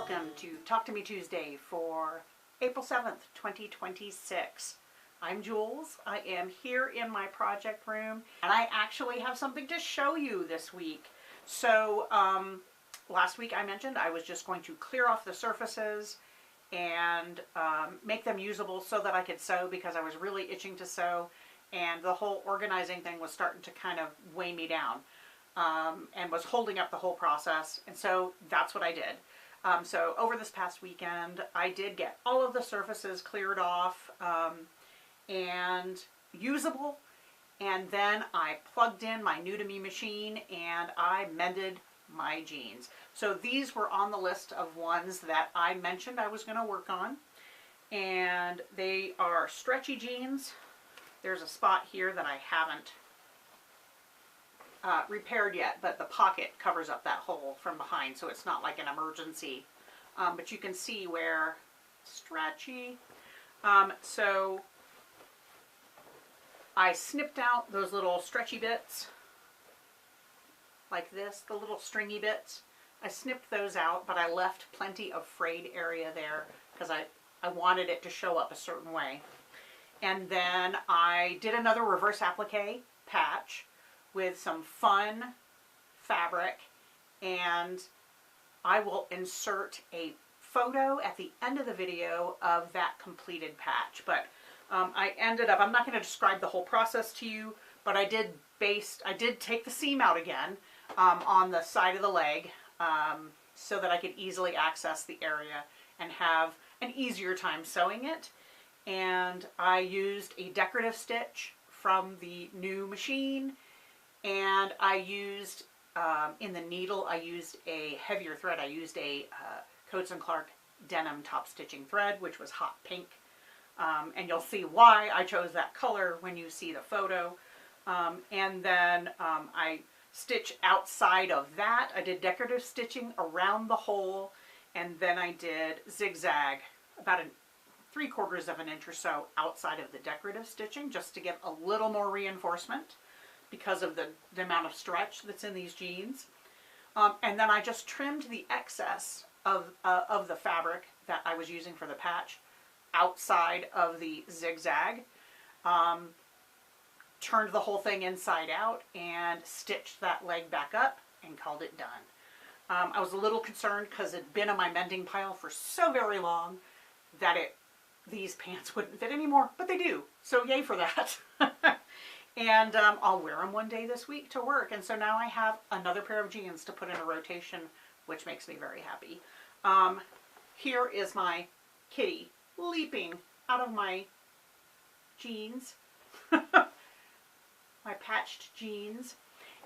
welcome to Talk to Me Tuesday for April 7th, 2026. I'm Jules. I am here in my project room, and I actually have something to show you this week. So last week I mentioned I was just going to clear off the surfaces and make them usable so that I could sew, because I was really itching to sew, and the whole organizing thing was starting to kind of weigh me down. And was holding up the whole process, and so that's what I did. So over this past weekend, I did get all of the surfaces cleared off and usable, and then I plugged in my new to me machine and I mended my jeans. So these were on the list of ones that I mentioned I was going to work on, and they are stretchy jeans. There's a spot here that I haven't repaired yet, but the pocket covers up that hole from behind, so it's not like an emergency. But you can see where stretchy. So I snipped out those little stretchy bits like this, the little stringy bits. I snipped those out, but I left plenty of frayed area there because I wanted it to show up a certain way. And then I did another reverse applique patch with some fun fabric, and I will insert a photo at the end of the video of that completed patch. But I ended up, I'm not going to describe the whole process to you, but I did take the seam out again on the side of the leg so that I could easily access the area and have an easier time sewing it. And I used a decorative stitch from the new machine, and I used, in the needle, I used a heavier thread. I used a Coats & Clark denim top stitching thread, which was hot pink. And you'll see why I chose that color when you see the photo. And then I stitched outside of that. I did decorative stitching around the hole, and then I did zigzag about 3/4 of an inch or so outside of the decorative stitching, just to get a little more reinforcement because of the amount of stretch that's in these jeans. And then I just trimmed the excess of the fabric that I was using for the patch outside of the zigzag, turned the whole thing inside out, and stitched that leg back up and called it done. I was a little concerned because it'd been on my mending pile for so very long that these pants wouldn't fit anymore, but they do, so yay for that. And I'll wear them one day this week to work, and so now I have another pair of jeans to put in a rotation, which makes me very happy. Here is my kitty leaping out of my jeans, my patched jeans,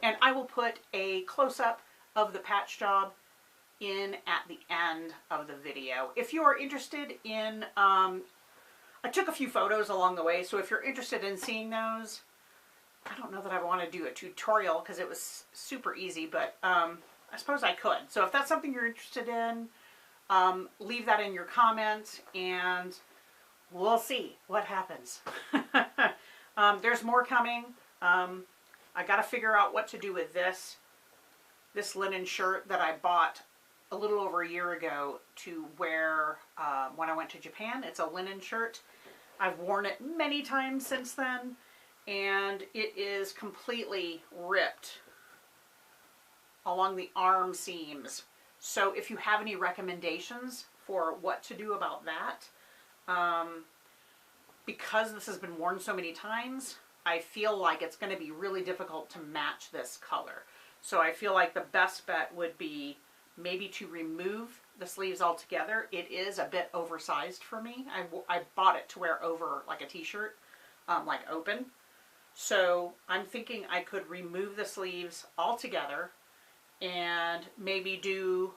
and I will put a close-up of the patch job in at the end of the video. If you are interested in, I took a few photos along the way, so if you're interested in seeing those, I don't know that I want to do a tutorial because it was super easy, but I suppose I could. So if that's something you're interested in, leave that in your comments and we'll see what happens. There's more coming. I got to figure out what to do with this linen shirt that I bought a little over a year ago to wear when I went to Japan. It's a linen shirt. I've worn it many times since then, and it is completely ripped along the arm seams. So if you have any recommendations for what to do about that, because this has been worn so many times, I feel like it's going to be really difficult to match this color. So I feel like the best bet would be maybe to remove the sleeves altogether. It is a bit oversized for me. I bought it to wear over like a t-shirt, like open. So I'm thinking I could remove the sleeves altogether and maybe do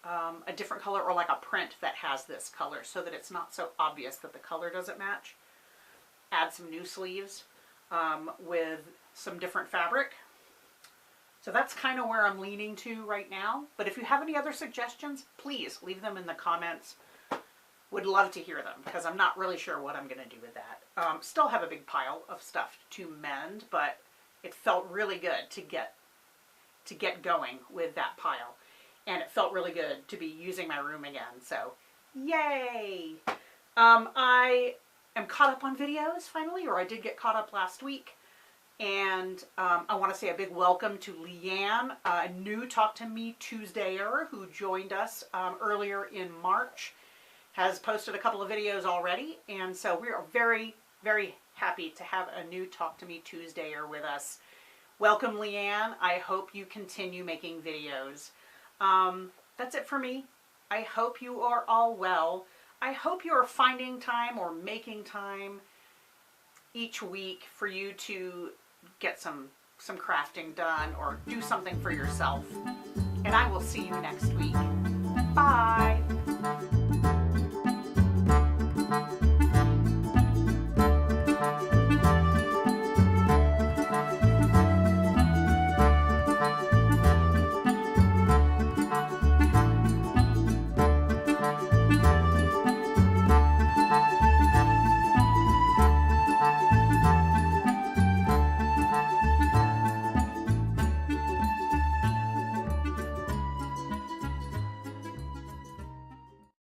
a different color, or like a print that has this color so that it's not so obvious that the color doesn't match. Add some new sleeves with some different fabric. So that's kind of where I'm leaning to right now. But if you have any other suggestions, please leave them in the comments. Would love to hear them, because I'm not really sure what I'm going to do with that. Still have a big pile of stuff to mend, but it felt really good to get going with that pile. and it felt really good to be using my room again. So, yay! I am caught up on videos finally, or I did get caught up last week. And I want to say a big welcome to Leanne, a new Talk to Me Tuesdayer who joined us earlier in March. Has posted a couple of videos already, and so we are very, very happy to have a new Talk to Me Tuesdayer with us. Welcome, Leanne. I hope you continue making videos. That's it for me. I hope you are all well. I hope you are finding time or making time each week for you to get some crafting done or do something for yourself. And I will see you next week. Bye.